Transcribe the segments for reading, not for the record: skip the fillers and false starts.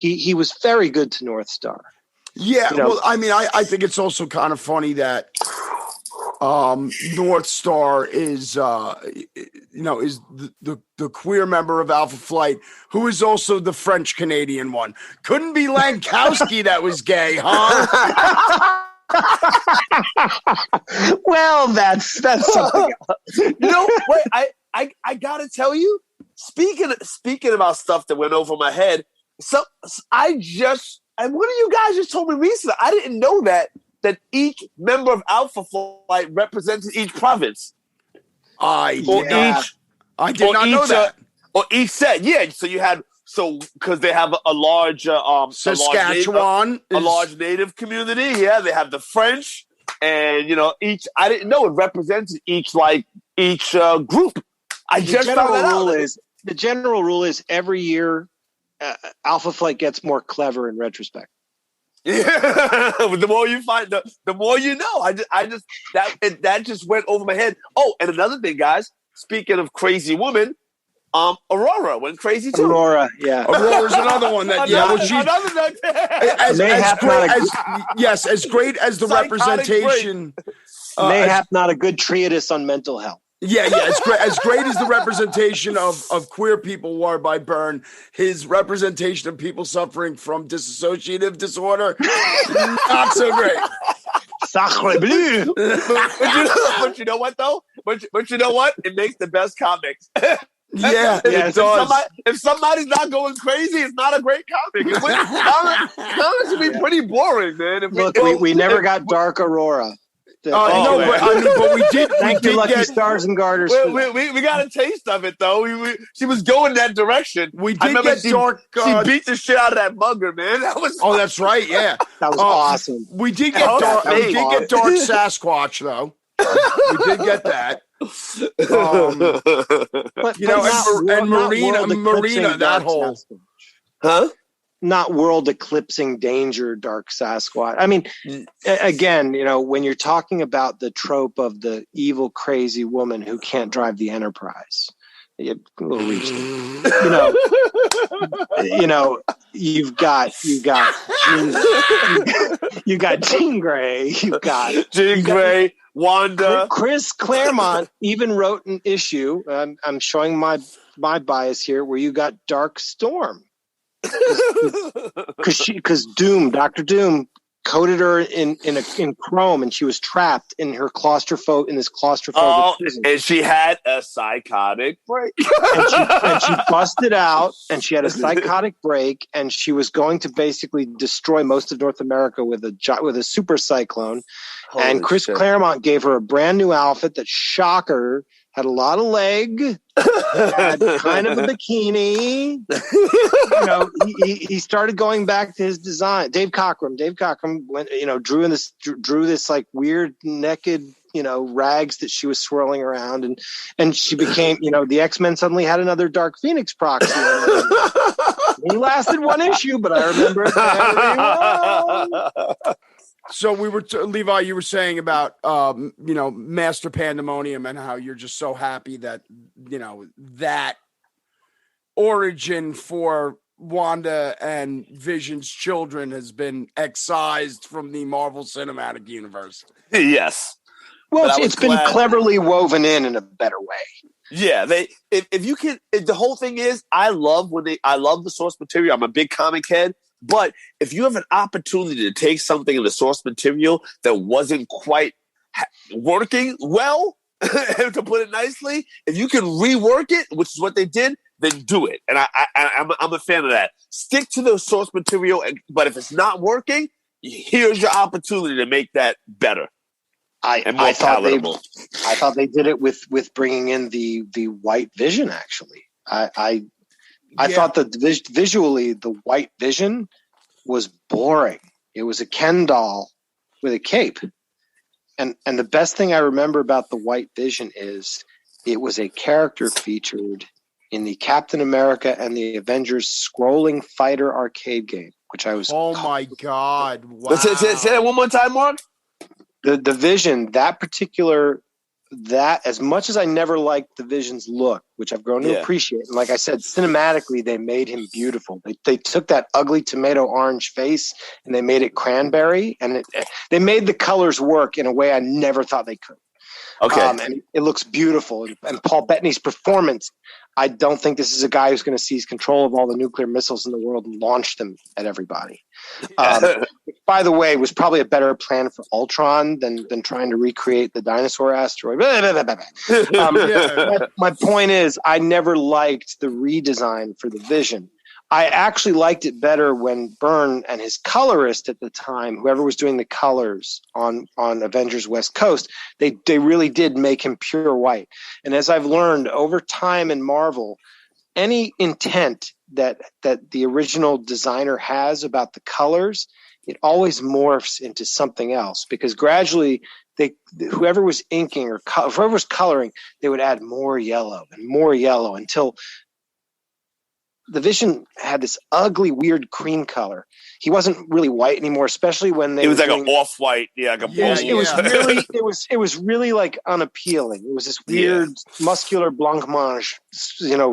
he was very good to North Star. Yeah, well, I mean, I think it's also kind of funny that North Star is is the queer member of Alpha Flight, who is also the French Canadian one. Couldn't be Lankowski that was gay, huh? Well, that's something else. Wait, I gotta tell you, speaking about stuff that went over my head, and one of you guys just told me recently, I didn't know that each member of Alpha Flight represented each province. I did not know that. Or each set, yeah. So you had because they have a large Saskatchewan, a large native community. Yeah, they have the French, and each. I didn't know it represented each group. I just found that out. The general rule is every year, Alpha Flight gets more clever in retrospect. Yeah, the more you find, the more you know. That just went over my head. Oh, and another thing, guys. Speaking of crazy woman, Aurora went crazy too. Aurora's another one that as great as the representation. Mayhap not a good treatise on mental health. Yeah, as great as the representation of queer people were by Byrne, his representation of people suffering from dissociative disorder, not so great. Sacre bleu. But you know what, though? But you know what? It makes the best comics. Yeah, it does. If somebody's not going crazy, it's not a great comic. Comics would be pretty boring, man. Look, we never got Dark Aurora. But we did. Thank you, Lucky Stars and Garters. We got a taste of it, though. She was going that direction. We did get Dark. She beat the shit out of that mugger, man. That was. Oh, that's right. Yeah, that was awesome. We did get Dark. We did get Dark Sasquatch, though. We did get that. Marina, that whole. Huh? Not world-eclipsing danger, Dark Sasquatch. I mean, again, when you're talking about the trope of the evil, crazy woman who can't drive the Enterprise, a little reach. You've got Jean Grey, Wanda. Chris Claremont even wrote an issue. I'm showing my bias here, where you got Dark Storm. Because Dr. Doom coated her in chrome, and she was trapped in her claustrophobic prison. And she had a psychotic break. and she busted out, and she had a psychotic break, and she was going to basically destroy most of North America with a super cyclone. Holy and Chris shit. Claremont gave her a brand new outfit that, shocker, had a lot of leg, had kind of a bikini. He started going back to his design. Dave Cockrum went, drew this like weird naked, rags that she was swirling around, and she became, the X-Men suddenly had another Dark Phoenix proxy. He lasted one issue, but I remember it very well. So we were, Levi, you were saying about, Master Pandemonium and how you're just so happy that, that origin for Wanda and Vision's children has been excised from the Marvel Cinematic Universe. Yes. Well, it's been cleverly woven in a better way. Yeah, the whole thing is, I love the source material. I'm a big comic head. But if you have an opportunity to take something in the source material that wasn't quite working well, to put it nicely, if you can rework it, which is what they did, then do it. And I'm a fan of that. Stick to the source material, but if it's not working, here's your opportunity to make that better and more palatable. I thought they did it with bringing in the White Vision. Actually, I thought that visually the White Vision was boring. It was a Ken doll with a cape. And the best thing I remember about the White Vision is it was a character featured in the Captain America and the Avengers scrolling fighter arcade game, which I was... Oh my God. Wow. Say that one more time, Mark. The Vision, that particular that, as much as I never liked the Vision's look, which I've grown to appreciate, and like I said, cinematically they made him beautiful. They took that ugly tomato orange face and they made it cranberry, and they made the colors work in a way I never thought they could. Okay. And it looks beautiful. And Paul Bettany's performance, I don't think this is a guy who's going to seize control of all the nuclear missiles in the world and launch them at everybody. Which, by the way, was probably a better plan for Ultron than trying to recreate the dinosaur asteroid. My point is, I never liked the redesign for the Vision. I actually liked it better when Byrne and his colorist at the time, whoever was doing the colors on Avengers West Coast, they really did make him pure white. And as I've learned over time in Marvel, any intent that the original designer has about the colors, it always morphs into something else, because gradually whoever was inking or whoever was coloring, they would add more yellow until the Vision had this ugly, weird cream color. He wasn't really white anymore, especially when they. It was like an off-white, like a It was really like unappealing. It was this weird, muscular blancmange,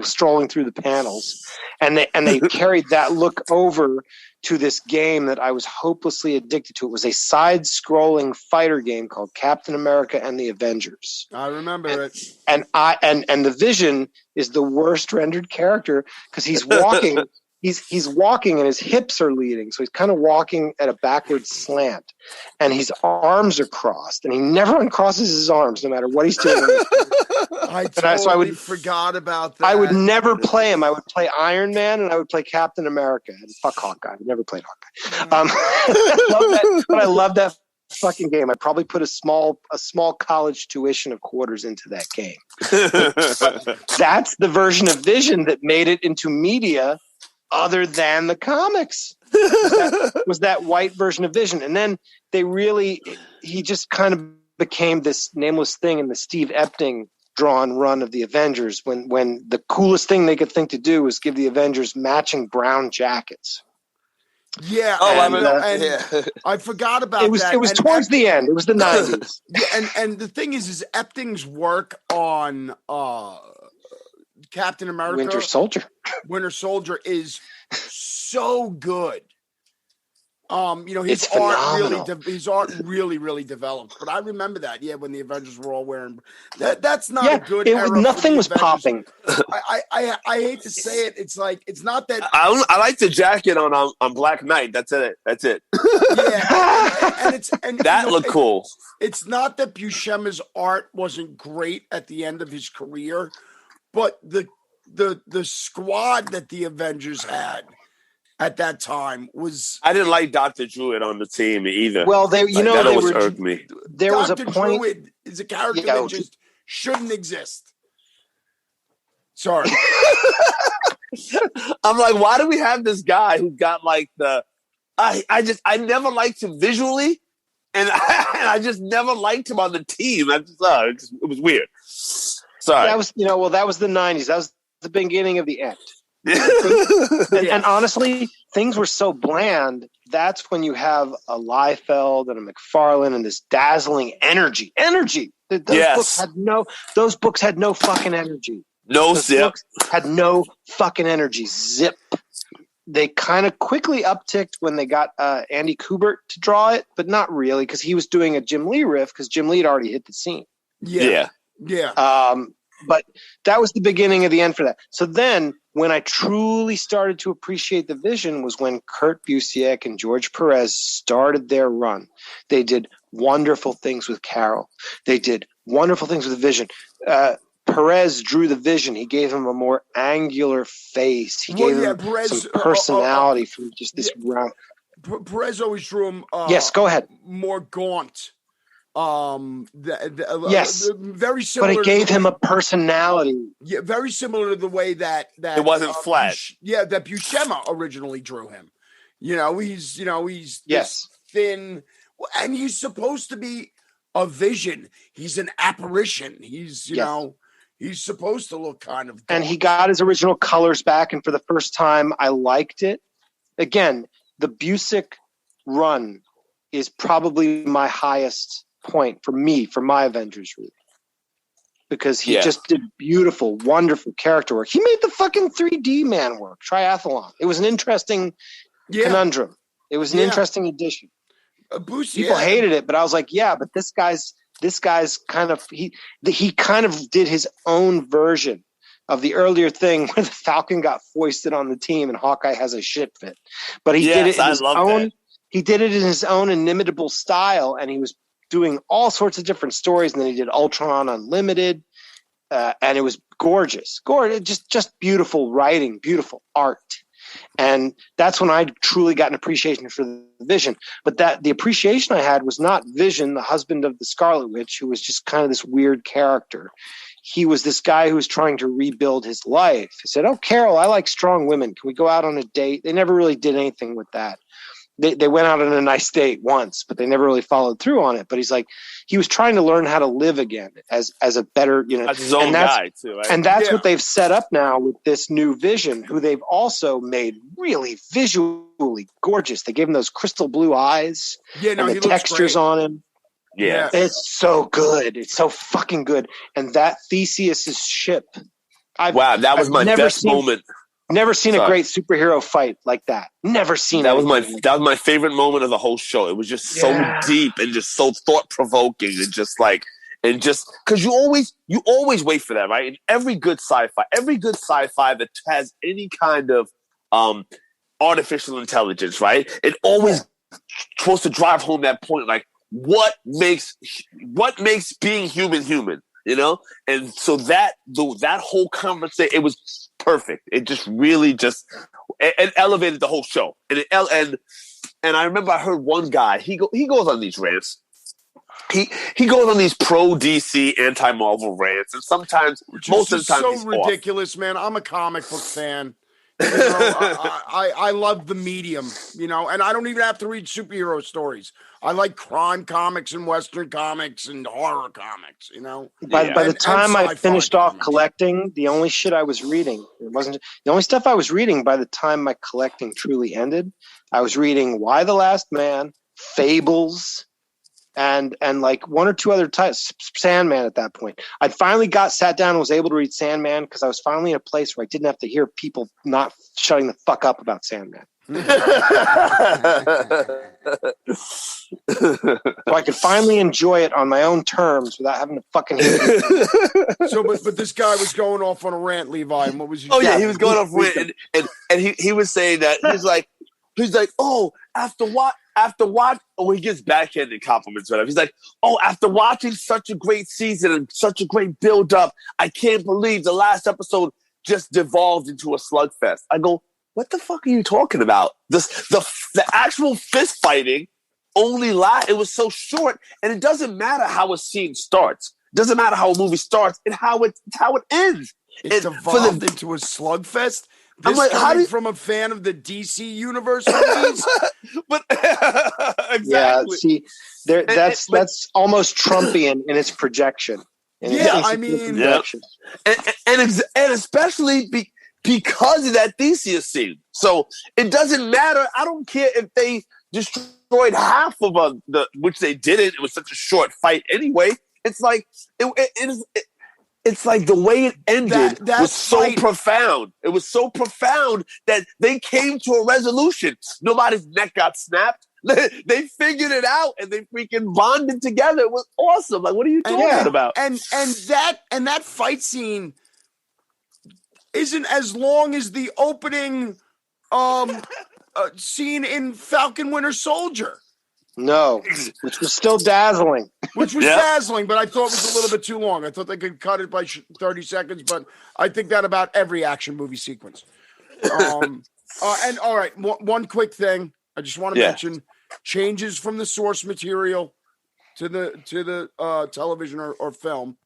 strolling through the panels, and they carried that look over to this game that I was hopelessly addicted to. It was a side-scrolling fighter game called Captain America and the Avengers. I remember it. And the Vision is the worst rendered character because he's walking. He's walking and his hips are leading, so he's kind of walking at a backward slant, and his arms are crossed, and he never uncrosses his arms no matter what he's doing. I forgot about that. I would never play him. I would play Iron Man and I would play Captain America and fuck Hawkeye. I never played Hawkeye. I love that fucking game. I probably put a small college tuition of quarters into that game. That's the version of Vision that made it into media other than the comics. Was that white version of Vision. And then he just kind of became this nameless thing in the Steve Epting drawn run of the Avengers when the coolest thing they could think to do was give the Avengers matching brown jackets. Yeah. I forgot about that. It was towards the end. It was the 90s. Yeah, and the thing is Epting's work on Captain America Winter Soldier is so good. His art really developed. But I remember that, when the Avengers were all wearing that's not a good era. Nothing was popping. I hate to say it. It's like it's not that I like the jacket on Black Knight. That's it. Yeah, and that looked cool. It's not that Buscema's art wasn't great at the end of his career, but the squad that the Avengers had at that time was. I didn't like Dr. Druid on the team either. Well, that always irked me. There was a Dr. point. Druid is a character that just shouldn't exist. Sorry. I'm like, why do we have this guy who got like I never liked him visually, and I just never liked him on the team. It was weird. Sorry. That was that was the 90s. That was the beginning of the end. And honestly, things were so bland. That's when you have a Liefeld and a McFarlane and this dazzling energy. Those books had no fucking energy. Those books had no fucking energy. Zip. They kind of quickly upticked when they got Andy Kubert to draw it, but not really, because he was doing a Jim Lee riff because Jim Lee had already hit the scene. Yeah. But that was the beginning of the end for that. So then when I truly started to appreciate the Vision was when Kurt Busiek and George Perez started their run. They did wonderful things with Carol. They did wonderful things with the Vision. Perez drew the Vision. He gave him a more angular face. He gave him some personality from just this round. Perez always drew him. Yes, go ahead. More gaunt. Yes, very similar. But it gave him a personality. Yeah, very similar to the way that it wasn't flat. That Buscema originally drew him. He's yes, thin, and he's supposed to be a Vision. He's an apparition. He's he's supposed to look kind of. And he got his original colors back, and for the first time, I liked it. Again, the Busiek run is probably my highest point for me, for my Avengers read. because he just did beautiful, wonderful character work. He made the fucking 3D man work, Triathlon. It was an interesting conundrum. It was an interesting addition. People hated it, but I was like, but this guy's kind of he kind of did his own version of the earlier thing where the Falcon got foisted on the team and Hawkeye has a shit fit. But he did it in his own. That. He did it in his own inimitable style, and he was doing all sorts of different stories. And then he did Ultron Unlimited, and it was gorgeous, just beautiful writing, beautiful art. And that's when I truly got an appreciation for the Vision. But the appreciation I had was not Vision, the husband of the Scarlet Witch, who was just kind of this weird character. He was this guy who was trying to rebuild his life. He said, "Oh, Carol, I like strong women. Can we go out on a date?" They never really did anything with that. They went out on a nice date once, but they never really followed through on it. But he's like, he was trying to learn how to live again as a better, as his own guy too, right? And that's what they've set up now with this new Vision, who they've also made really visually gorgeous. They gave him those crystal blue eyes and the textures on him. Yeah. It's so good. It's so fucking good. And that Theseus's ship. That was my best moment. Never seen a great superhero fight like that. Never seen that. Was my favorite moment of the whole show. It was just so deep and just so thought provoking and just because you always wait for that, right? In every good sci-fi that has any kind of artificial intelligence, right? It always supposed to drive home that point, like what makes being human, And so that whole conversation, it was perfect. It just really it elevated the whole show. And I remember I heard one guy, he goes on these rants. He goes on these pro DC, anti Marvel rants, and sometimes most of the time so ridiculous, man. I'm a comic book fan. I love the medium, and I don't even have to read superhero stories. I like crime comics and Western comics and horror comics, By the time I finished off collecting, the only shit I was reading, the only stuff I was reading by the time my collecting truly ended. I was reading Why the Last Man, Fables, and like one or two other types, Sandman at that point. I finally sat down and was able to read Sandman because I was finally in a place where I didn't have to hear people not shutting the fuck up about Sandman. So I could finally enjoy it on my own terms without having to fucking hear it. So, but this guy was going off on a rant, Levi, and what was he? Oh yeah, he was going off rant, and he was saying that he's like, oh, after watch, he gets backhanded compliments, whatever. He's like, oh, after watching such a great season and such a great build up, I can't believe the last episode just devolved into a slugfest. I go, what the fuck are you talking about? The actual fist fighting only it was so short, and it doesn't matter how a scene starts. It doesn't matter how a movie starts and how it ends. It devolved into a slugfest. This I'm like, coming from a fan of the DC universe movies, but exactly. Yeah, see, that's almost Trumpian in its projection. And especially because of that Theseus scene. So it doesn't matter. I don't care if they destroyed half of which they didn't. It was such a short fight anyway. It's like it's like the way it ended was so profound. It was so profound that they came to a resolution. Nobody's neck got snapped. They figured it out and they freaking bonded together. It was awesome. Like, what are you talking about? And that fight scene isn't as long as the opening scene in Falcon Winter Soldier. No, which was still dazzling. Dazzling, but I thought it was a little bit too long. I thought they could cut it by 30 seconds, but I think that about every action movie sequence. And all right, one quick thing I just want to mention: changes from the source material to the television or film.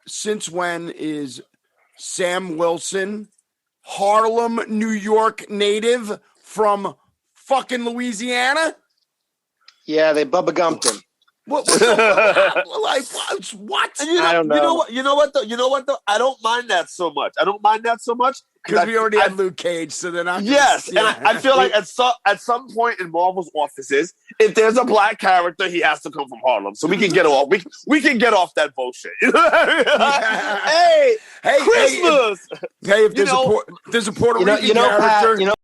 Since when is Sam Wilson Harlem, New York native from fucking Louisiana? Yeah, they Bubba Gumped him. What? What? And I don't know. You know what though? I don't mind that so much. Because we already had Luke Cage, so they're not. Yes, and I feel like at some point in Marvel's offices, if there's a black character, he has to come from Harlem, so we can get off. We can get off that bullshit. Hey, Christmas. If there's a Puerto Rican character, Pat,